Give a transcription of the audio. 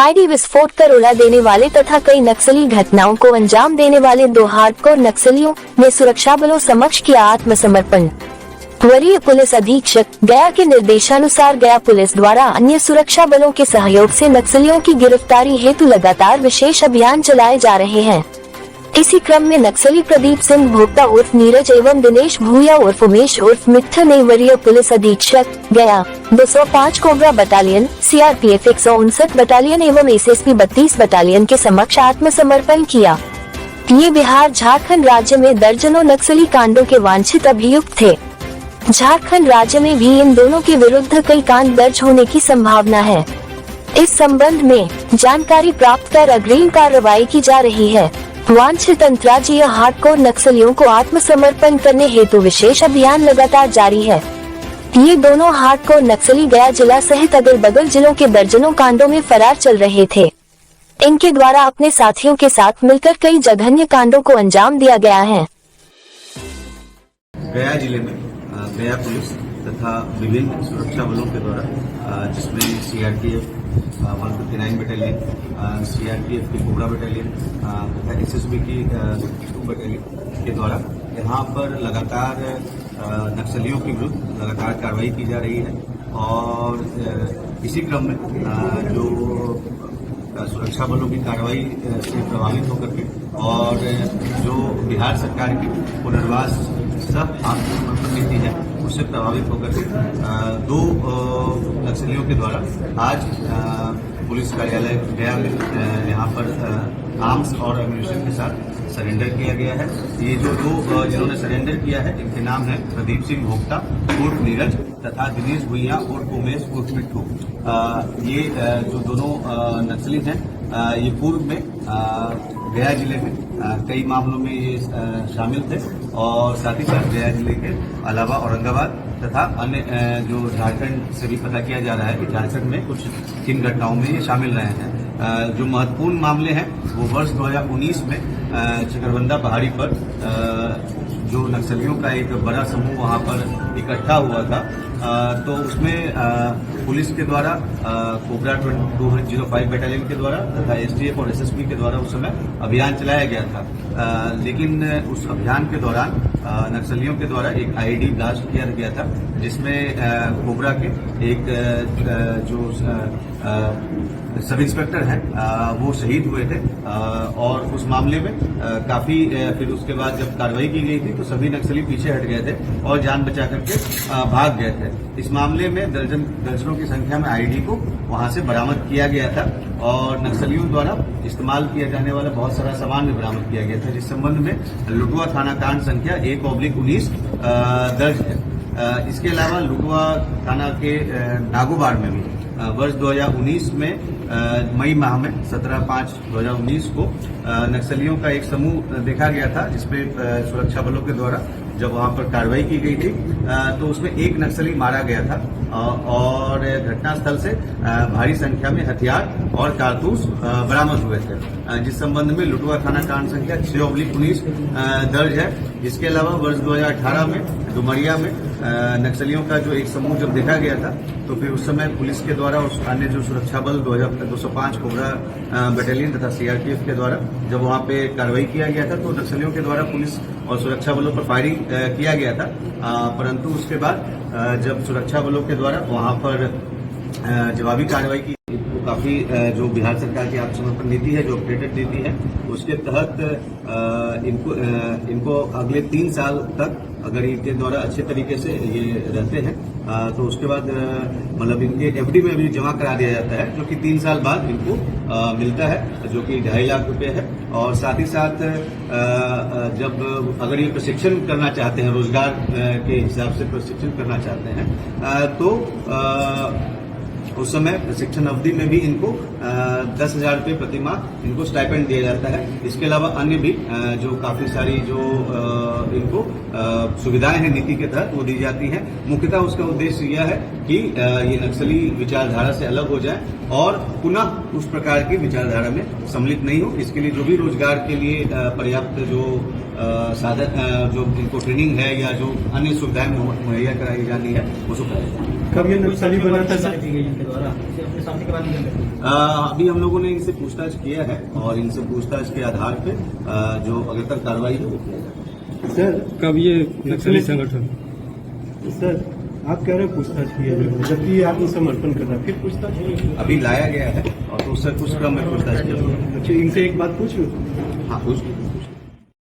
ID विस्फोट कर उड़ा देने वाले तथा कई नक्सली घटनाओं को अंजाम देने वाले 2 हार्डकोर नक्सलियों ने सुरक्षा बलों समक्ष किया आत्मसमर्पण। वरीय पुलिस अधीक्षक गया के निर्देशानुसार गया पुलिस द्वारा अन्य सुरक्षा बलों के सहयोग से नक्सलियों की गिरफ्तारी हेतु लगातार विशेष अभियान चलाए जा रहे हैं। इसी क्रम में नक्सली प्रदीप सिंह भोक्ता उर्फ नीरज एवं दिनेश भूया उर्फ उमेश उर्फ मिठन ने वरीय पुलिस अधीक्षक गया 205 कोबरा बटालियन, सीआरपीएफ 159 बटालियन एवं एसएसबी 32 बटालियन के समक्ष आत्मसमर्पण किया। ये बिहार झारखंड राज्य में दर्जनों नक्सली कांडों के वांछित अभियुक्त थे। झारखंड राज्य में भी इन दोनों के विरुद्ध कई कांड दर्ज होने की संभावना है। इस संबंध में जानकारी प्राप्त कर अग्रिम कार्रवाई की जा रही है। वांछित अंतर्राज्यीय हार्डकोर नक्सलियों को आत्मसमर्पण करने हेतु विशेष अभियान लगातार जारी है। ये दोनों हार्डकोर नक्सली गया जिला सहित अगल बगल जिलों के दर्जनों कांडों में फरार चल रहे थे। इनके द्वारा अपने साथियों के साथ मिलकर कई जघन्य कांडों को अंजाम दिया गया है। गया जिले में गया पुलिस तथा विभिन्न सुरक्षा बलों के द्वारा जिसमें सीआरपीएफ 159 बटालियन, सीआरपीएफ की कोबरा बटालियन तथा एसएसबी की 2 बटालियन के द्वारा यहाँ पर लगातार नक्सलियों के विरुद्ध लगातार कार्रवाई की जा रही है। और इसी क्रम में जो सुरक्षा बलों की कार्रवाई से प्रभावित होकर के और जो बिहार सरकार की पुनर्वास सब आत्मसमर्पण नीति है उससे प्रभावित होकर के 2 नक्सलियों के द्वारा आज पुलिस कार्यालय गया में यहाँ पर आर्म्स और एम्यूनिशन के साथ सरेंडर किया गया है। ये जो 2 जिन्होंने सरेंडर किया है इनके नाम है प्रदीप सिंह भोक्ता उर्फ नीरज तथा दिनेश भुइया उर्फ उमेश उर्फ मिट्ठू। ये जो दोनों नक्सली हैं ये पूर्व में गया जिले में कई मामलों में ये शामिल थे और साथ ही साथ गया जिले के अलावा औरंगाबाद तथा अन्य जो झारखंड से भी पता किया जा रहा है कि झारखंड में कुछ 3 घटनाओं में ये शामिल रहे हैं। जो महत्वपूर्ण मामले हैं वो वर्ष 2019 में चकरबंदा पहाड़ी पर जो नक्सलियों का एक बड़ा समूह वहां पर इकट्ठा हुआ था तो उसमें पुलिस के द्वारा कोबरा 205 बटालियन के द्वारा तथा एसटीएफ और एसएसबी के द्वारा उस समय अभियान चलाया गया था। लेकिन उस अभियान के दौरान नक्सलियों के द्वारा एक आईडी ब्लास्ट किया गया था जिसमें कोबरा के एक जो सब इंस्पेक्टर हैं वो शहीद हुए थे। और उस मामले में काफी फिर उसके बाद जब कार्रवाई की गई थी तो सभी नक्सली पीछे हट गए थे और जान बचा करके भाग गए थे। इस मामले में दर्जनों की संख्या में आईडी को वहां से बरामद किया गया था और नक्सलियों द्वारा इस्तेमाल किया जाने वाला बहुत सारा सामान भी बरामद किया गया था जिस संबंध में लुटुआ थाना कांड संख्या 1/19 दर्ज है। इसके अलावा लुटुआ थाना के नागोबार में भी वर्ष 2019 में मई माह में 17/5/2019 को नक्सलियों का एक समूह देखा गया था जिसमें सुरक्षा बलों के द्वारा जब वहां पर कार्रवाई की गई थी तो उसमें एक नक्सली मारा गया था और घटनास्थल से भारी संख्या में हथियार और कारतूस बरामद हुए थे जिस संबंध में लुटुआ थाना कांड संख्या 6/19 दर्ज है। इसके अलावा वर्ष 2018 में डुमरिया में नक्सलियों का जो एक समूह जब देखा गया था तो फिर उस समय पुलिस के द्वारा और अन्य जो सुरक्षा बल 205 कोबरा बटालियन तथा सीआरपीएफ के द्वारा जब वहां पे कार्रवाई किया गया था तो नक्सलियों के द्वारा पुलिस और सुरक्षा बलों पर फायरिंग किया गया था। परंतु उसके बाद जब सुरक्षा बलों के द्वारा वहां पर जवाबी कार्रवाई की तो काफी जो बिहार सरकार की आत्मसमर्पण नीति है जो अपडेटेड नीति है उसके तहत इनको अगले 3 साल तक अगर इनके द्वारा अच्छे तरीके से ये रहते हैं तो उसके बाद मतलब इनके एफडी में भी जमा करा दिया जाता है जो कि 3 साल बाद इनको मिलता है जो कि 2.5 लाख रुपए है। और साथ ही साथ जब अगर ये प्रशिक्षण करना चाहते हैं रोजगार के हिसाब से प्रशिक्षण करना चाहते हैं तो उस समय प्रशिक्षण अवधि में भी इनको 10,000 रुपये प्रति माह इनको स्टाइपेंड दिया जाता है। इसके अलावा अन्य भी जो काफी सारी जो इनको सुविधाएं हैं नीति के तहत वो दी जाती हैं। मुख्यतः उसका उद्देश्य यह है कि ये नक्सली विचारधारा से अलग हो जाए और पुनः उस प्रकार की विचारधारा में सम्मिलित नहीं हो। इसके लिए जो भी रोजगार के लिए पर्याप्त जो साधन जो इनको ट्रेनिंग है या जो अन्य सुविधाएं मुहैया कराई जानी है उसको कराई जाए। कब ये नक्सली बना था अभी हम लोगों ने इनसे पूछताछ किया है और इनसे पूछताछ के आधार पे जो अग्रतर कार्रवाई है वो किया जाएगा। सर कब ये नक्सली संगठन सर आप कह रहे हो पूछताछ किया जाएगा, जबकि ये आत्मसमर्पण कर रहा है, फिर पूछताछ नहीं। अभी लाया गया है और उस क्रम में पूछताछ किया जाएगा। अच्छा, इनसे एक बात पूछ लूं? हाँ पूछ